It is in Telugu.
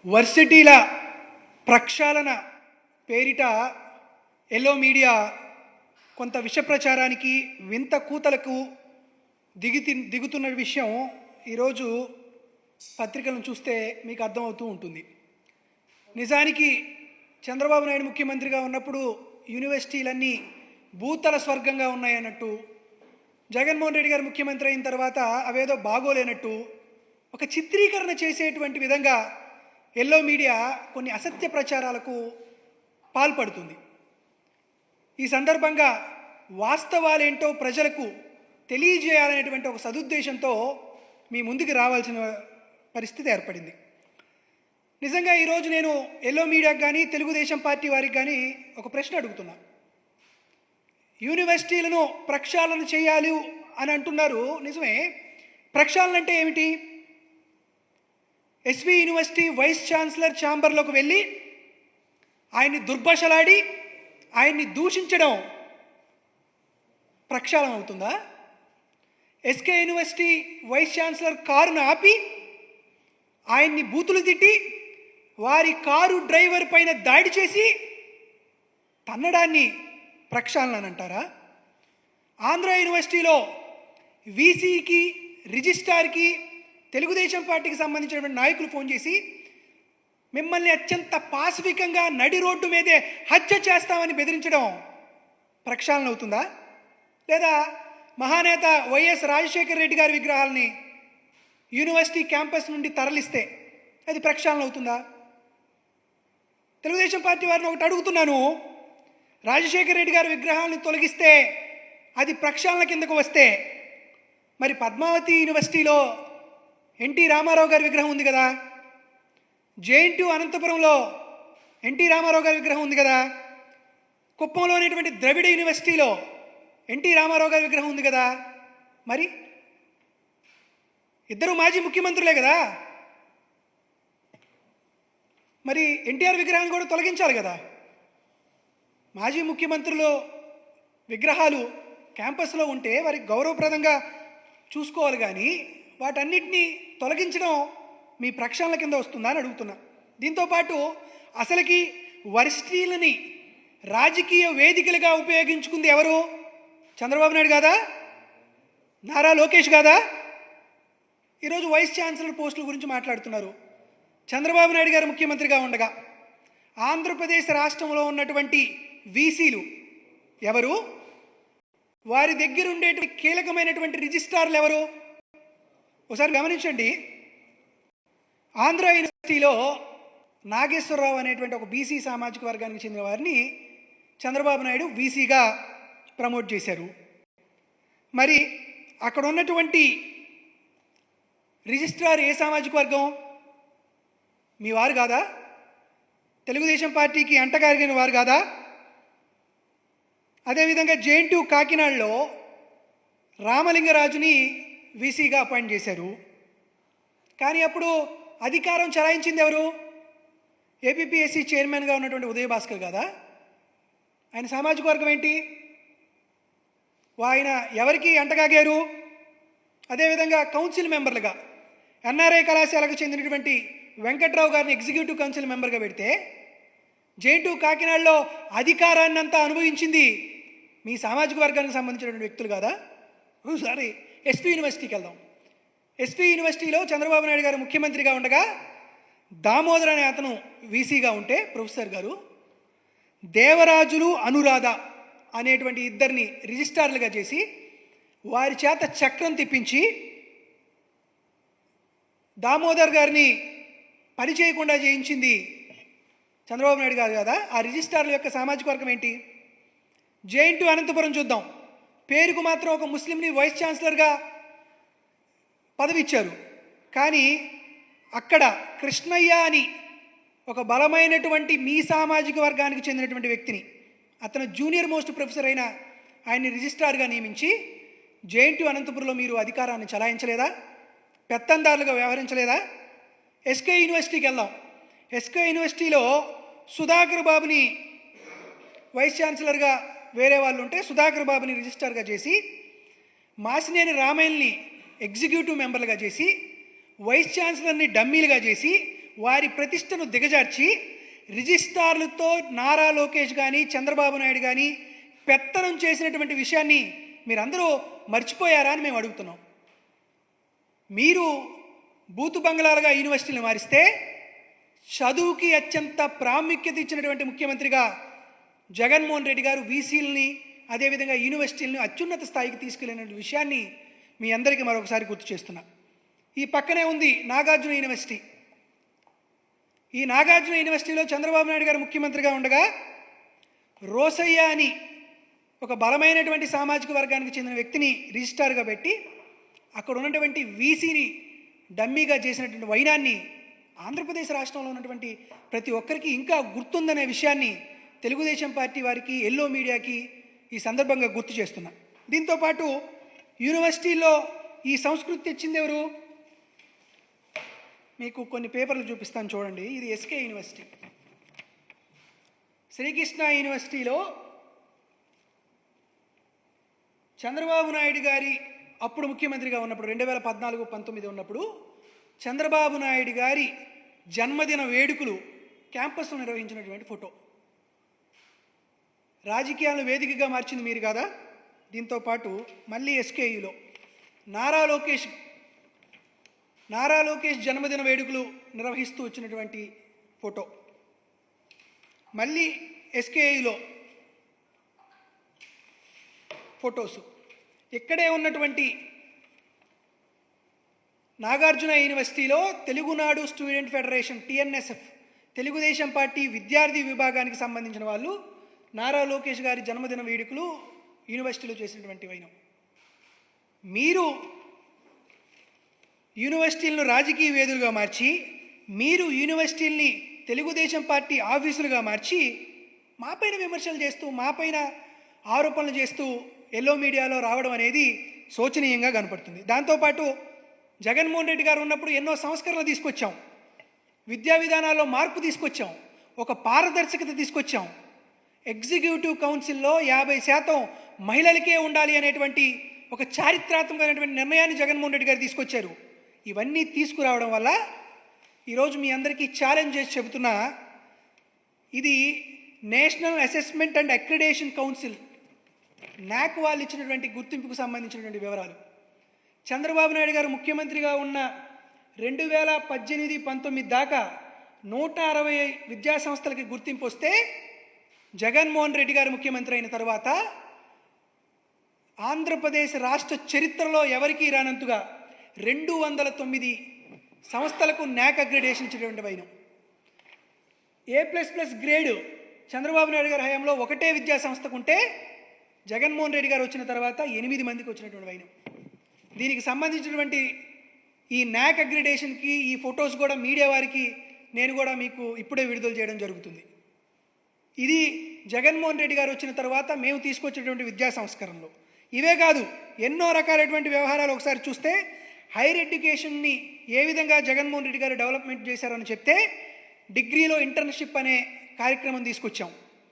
వర్సిటీల ప్రక్షాళన పేరిట ఎల్లో మీడియా కొంత విష ప్రచారానికి వింత కూతలకు దిగుతున్న విషయం ఈరోజు పత్రికలను చూస్తే మీకు అర్థమవుతూ ఉంటుంది. నిజానికి చంద్రబాబు నాయుడు ముఖ్యమంత్రిగా ఉన్నప్పుడు యూనివర్సిటీలన్నీ భూతల స్వర్గంగా ఉన్నాయన్నట్టు, జగన్మోహన్ రెడ్డి గారు ముఖ్యమంత్రి అయిన తర్వాత అవేదో బాగోలేనట్టు ఒక చిత్రీకరణ చేసేటువంటి విధంగా ఎల్లో మీడియా కొన్ని అసత్య ప్రచారాలకు పాల్పడుతుంది. ఈ సందర్భంగా వాస్తవాలేంటో ప్రజలకు తెలియజేయాలనేటువంటి ఒక సదుద్దేశంతో మీ ముందుకు రావాల్సిన పరిస్థితి ఏర్పడింది. నిజంగా ఈరోజు నేను ఎల్లో మీడియాకి కానీ తెలుగుదేశం పార్టీ వారికి కానీ ఒక ప్రశ్న అడుగుతున్నా. యూనివర్సిటీలను ప్రక్షాళన చేయాలి అని అంటున్నారు, నిజమే. ప్రక్షాళన అంటే ఏమిటి? ఎస్వి యూనివర్సిటీ వైస్ ఛాన్సలర్ ఛాంబర్లోకి వెళ్ళి ఆయన్ని దుర్భాషలాడి ఆయన్ని దూషించడం ప్రక్షాళన అవుతుందా? ఎస్కే యూనివర్సిటీ వైస్ ఛాన్సలర్ కారును ఆపి ఆయన్ని బూతులు తిట్టి వారి కారు డ్రైవర్ పైన దాడి చేసి తన్నడాన్ని ప్రక్షాళన అని అంటారా? ఆంధ్ర యూనివర్సిటీలో వీసీకి రిజిస్ట్రార్కి తెలుగుదేశం పార్టీకి సంబంధించినటువంటి నాయకులు ఫోన్ చేసి మిమ్మల్ని అత్యంత పాశవికంగా నడి రోడ్డు మీదే హత్య చేస్తామని బెదిరించడం ప్రక్షాళన అవుతుందా? లేదా మహానేత వైఎస్ రాజశేఖర రెడ్డి గారి విగ్రహాలని యూనివర్సిటీ క్యాంపస్ నుండి తరలిస్తే అది ప్రక్షాళన అవుతుందా? తెలుగుదేశం పార్టీ వారిని ఒకటి అడుగుతున్నాను, రాజశేఖర రెడ్డి గారి విగ్రహాలను తొలగిస్తే అది ప్రక్షాళన కిందకు వస్తే, మరి పద్మావతి యూనివర్సిటీలో ఎన్టీ రామారావు గారి విగ్రహం ఉంది కదా, జేఎన్టీయూ అనంతపురంలో ఎన్టీ రామారావు గారి విగ్రహం ఉంది కదా, కుప్పంలో అనేటువంటి ద్రవిడ యూనివర్సిటీలో ఎన్టీ రామారావు గారి విగ్రహం ఉంది కదా, మరి ఇద్దరు మాజీ ముఖ్యమంత్రులే కదా, మరి ఎన్టీఆర్ విగ్రహాన్ని కూడా తొలగించాలి కదా. మాజీ ముఖ్యమంత్రులు విగ్రహాలు క్యాంపస్లో ఉంటే వారికి గౌరవప్రదంగా చూసుకోవాలి, కానీ వాటన్నిటినీ తొలగించడం మీ ప్రక్షాళన కింద వస్తుందా అని అడుగుతున్నా. దీంతోపాటు అసలుకి వర్సిటీలని రాజకీయ వేదికలుగా ఉపయోగించుకుంది ఎవరు? చంద్రబాబు నాయుడు కాదా? నారా లోకేష్ కాదా? ఈరోజు వైస్ ఛాన్సలర్ పోస్టుల గురించి మాట్లాడుతున్నారు. చంద్రబాబు నాయుడు గారు ముఖ్యమంత్రిగా ఉండగా ఆంధ్రప్రదేశ్ రాష్ట్రంలో ఉన్నటువంటి వీసీలు ఎవరు? వారి దగ్గర ఉండేటువంటి కీలకమైనటువంటి రిజిస్ట్రార్లు ఎవరు? ఒకసారి గమనించండి. ఆంధ్ర యూనివర్సిటీలో నాగేశ్వరరావు అనేటువంటి ఒక బీసీ సామాజిక వర్గానికి చెందిన వారిని చంద్రబాబు నాయుడు వీసీగా ప్రమోట్ చేశారు. మరి అక్కడ ఉన్నటువంటి రిజిస్ట్రార్ ఏ సామాజిక వర్గం? మీ వారు కాదా? తెలుగుదేశం పార్టీకి అంటగారిగిన వారు కాదా? అదేవిధంగా జేఎన్టీయూ కాకినాడలో రామలింగరాజుని వీసీగా అపాయింట్ చేశారు. కానీ అప్పుడు అధికారం చలాయించింది ఎవరు? ఏపీపీఎస్సీ చైర్మన్గా ఉన్నటువంటి ఉదయ భాస్కర్ కాదా? ఆయన సామాజిక వర్గం ఏంటి? ఆయన ఎవరికి అంటగాగారు? అదేవిధంగా కౌన్సిల్ మెంబర్లుగా ఎన్ఆర్ఐ కళాశాలకు చెందినటువంటి వెంకట్రావు గారిని ఎగ్జిక్యూటివ్ కౌన్సిల్ మెంబర్గా పెడితే జేఎన్టీయూ కాకినాడలో అధికారాన్ని అంతా అనుభవించింది మీ సామాజిక వర్గానికి సంబంధించినటువంటి వ్యక్తులు కాదా? సారీ, ఎస్పీ యూనివర్సిటీకి వెళ్దాం. ఎస్పీ యూనివర్సిటీలో చంద్రబాబు నాయుడు గారు ముఖ్యమంత్రిగా ఉండగా దామోదర్ అనే అతను వీసీగా ఉంటే ప్రొఫెసర్ గారు దేవరాజులు అనురాధ అనేటువంటి ఇద్దరిని రిజిస్ట్రార్లుగా చేసి వారి చేత చక్రం తిప్పించి దామోదర్ గారిని పని చేయకుండా చేయించింది చంద్రబాబు నాయుడు గారు కదా. ఆ రిజిస్ట్రార్ల యొక్క సామాజిక వర్గం ఏంటి? జేఎన్టీయూ అనంతపురం చూద్దాం. పేరుకు మాత్రం ఒక ముస్లింని వైస్ ఛాన్సలర్గా పదవి ఇచ్చారు, కానీ అక్కడ కృష్ణయ్య అని ఒక బలమైనటువంటి మీ సామాజిక వర్గానికి చెందినటువంటి వ్యక్తిని, అతను జూనియర్ మోస్ట్ ప్రొఫెసర్ అయిన ఆయన్ని రిజిస్ట్రార్గా నియమించి జేఎన్టీయూ అనంతపురంలో మీరు అధికారాన్ని చలాయించలేదా? పెత్తందారులుగా వ్యవహరించలేదా? ఎస్కే యూనివర్సిటీకి వెళ్దాం. ఎస్కే యూనివర్సిటీలో సుధాకర్ బాబుని వైస్ ఛాన్సలర్గా వేరే వాళ్ళు ఉంటే సుధాకర్ బాబుని రిజిస్ట్రార్గా చేసి మాసినేని రామయ్యని ఎగ్జిక్యూటివ్ మెంబర్లుగా చేసి వైస్ ఛాన్సలర్ని డమ్మీలుగా చేసి వారి ప్రతిష్టను దిగజార్చి రిజిస్ట్రార్లతో నారా లోకేష్ కానీ చంద్రబాబు నాయుడు కానీ పెత్తనం చేసినటువంటి విషయాన్ని మీరందరూ మర్చిపోయారా అని మేము అడుగుతున్నాం. మీరు బూతు బంగ్లాలుగా యూనివర్సిటీలు మారిస్తే చదువుకి అత్యంత ప్రాముఖ్యత ఇచ్చినటువంటి ముఖ్యమంత్రిగా జగన్మోహన్ రెడ్డి గారు వీసీలని అదేవిధంగా యూనివర్సిటీలను అత్యున్నత స్థాయికి తీసుకెళ్లిన విషయాన్ని మీ అందరికీ మరొకసారి గుర్తు చేస్తున్నా. ఈ పక్కనే ఉంది నాగార్జున యూనివర్సిటీ. ఈ నాగార్జున యూనివర్సిటీలో చంద్రబాబు నాయుడు గారు ముఖ్యమంత్రిగా ఉండగా రోసయ్య అని ఒక బలమైనటువంటి సామాజిక వర్గానికి చెందిన వ్యక్తిని రిజిస్ట్రార్గా పెట్టి అక్కడ ఉన్నటువంటి వీసీని డమ్మీగా చేసినటువంటి వైనాన్ని ఆంధ్రప్రదేశ్ రాష్ట్రంలో ఉన్నటువంటి ప్రతి ఒక్కరికి ఇంకా గుర్తుందనే విషయాన్ని తెలుగుదేశం పార్టీ వారికి ఎల్లో మీడియాకి ఈ సందర్భంగా గుర్తు చేస్తున్నా. దీంతోపాటు యూనివర్సిటీలో ఈ సంస్కృతి తెచ్చింది ఎవరు? మీకు కొన్ని పేపర్లు చూపిస్తాను చూడండి. ఇది ఎస్కే యూనివర్సిటీ. శ్రీకృష్ణ యూనివర్సిటీలో చంద్రబాబు నాయుడు గారి అప్పుడు ముఖ్యమంత్రిగా ఉన్నప్పుడు 2014-19 ఉన్నప్పుడు చంద్రబాబు నాయుడు గారి జన్మదిన వేడుకలు క్యాంపస్లో నిర్వహించినటువంటి ఫోటో. రాజకీయాలను వేదికగా మార్చింది మీరు కదా. దీంతోపాటు మళ్ళీ ఎస్కేయులో నారా లోకేష్ జన్మదిన వేడుకలు నిర్వహిస్తూ వచ్చినటువంటి ఫోటో. మళ్ళీ ఎస్కేయులో ఫొటోస్. ఇక్కడే ఉన్నటువంటి నాగార్జున యూనివర్సిటీలో Telugunadu student federation TNSF Telugu Desam party విద్యార్థి విభాగానికి సంబంధించిన వాళ్ళు నారా లోకేష్ గారి జన్మదిన వేడుకలు యూనివర్సిటీలో చేసినటువంటి వైనం. మీరు యూనివర్సిటీలను రాజకీయ వేదులుగా మార్చి, మీరు యూనివర్సిటీల్ని తెలుగుదేశం పార్టీ ఆఫీసులుగా మార్చి మాపైన విమర్శలు చేస్తూ, మాపైన ఆరోపణలు చేస్తూ ఎల్లో మీడియాలో రావడం అనేది శోచనీయంగా కనపడుతుంది. దాంతోపాటు జగన్మోహన్ రెడ్డి గారు ఉన్నప్పుడు ఎన్నో సంస్కరణలు తీసుకొచ్చాం, విద్యా విధానాల్లో మార్పు తీసుకొచ్చాం, ఒక పారదర్శకత తీసుకొచ్చాం. ఎగ్జిక్యూటివ్ కౌన్సిల్లో 50% మహిళలకే ఉండాలి అనేటువంటి ఒక చారిత్రాత్మకమైనటువంటి నిర్ణయాన్ని జగన్మోహన్ రెడ్డి గారు తీసుకొచ్చారు. ఇవన్నీ తీసుకురావడం వల్ల ఈరోజు మీ అందరికీ ఛాలెంజ్ చేసి చెబుతున్నా, ఇది national assessment and accreditation council NAC వాళ్ళు ఇచ్చినటువంటి గుర్తింపుకు సంబంధించినటువంటి వివరాలు. చంద్రబాబు నాయుడు గారు ముఖ్యమంత్రిగా ఉన్న 2018-19 దాకా 160 విద్యా సంస్థలకి గుర్తింపు వస్తే, జగన్మోహన్ రెడ్డి గారు ముఖ్యమంత్రి అయిన తర్వాత ఆంధ్రప్రదేశ్ రాష్ట్ర చరిత్రలో ఎవరికీ రానంతగా 209 సంస్థలకు NAC అగ్రిడేషన్ ఇచ్చినటువంటి వైనం. A++ గ్రేడ్ చంద్రబాబు నాయుడు గారి హయాంలో ఒకటే విద్యా సంస్థకు ఉంటే, జగన్మోహన్ రెడ్డి గారు వచ్చిన తర్వాత 8 మందికి వచ్చినటువంటి వైనం. దీనికి సంబంధించినటువంటి ఈ NAC అగ్రిడేషన్కి ఈ ఫొటోస్ కూడా మీడియా వారికి నేను కూడా మీకు ఇప్పుడే విడుదల చేయడం జరుగుతుంది. ఇది జగన్మోహన్ రెడ్డి గారు వచ్చిన తర్వాత మేము తీసుకొచ్చినటువంటి విద్యా సంస్కరణలు. ఇవే కాదు, ఎన్నో రకాలైనటువంటి వ్యవహారాలు ఒకసారి చూస్తే, హైర్ ఎడ్యుకేషన్ని ఏ విధంగా జగన్మోహన్ రెడ్డి గారు డెవలప్మెంట్ చేశారని చెప్తే, డిగ్రీలో ఇంటర్న్షిప్ అనే కార్యక్రమం తీసుకొచ్చాం.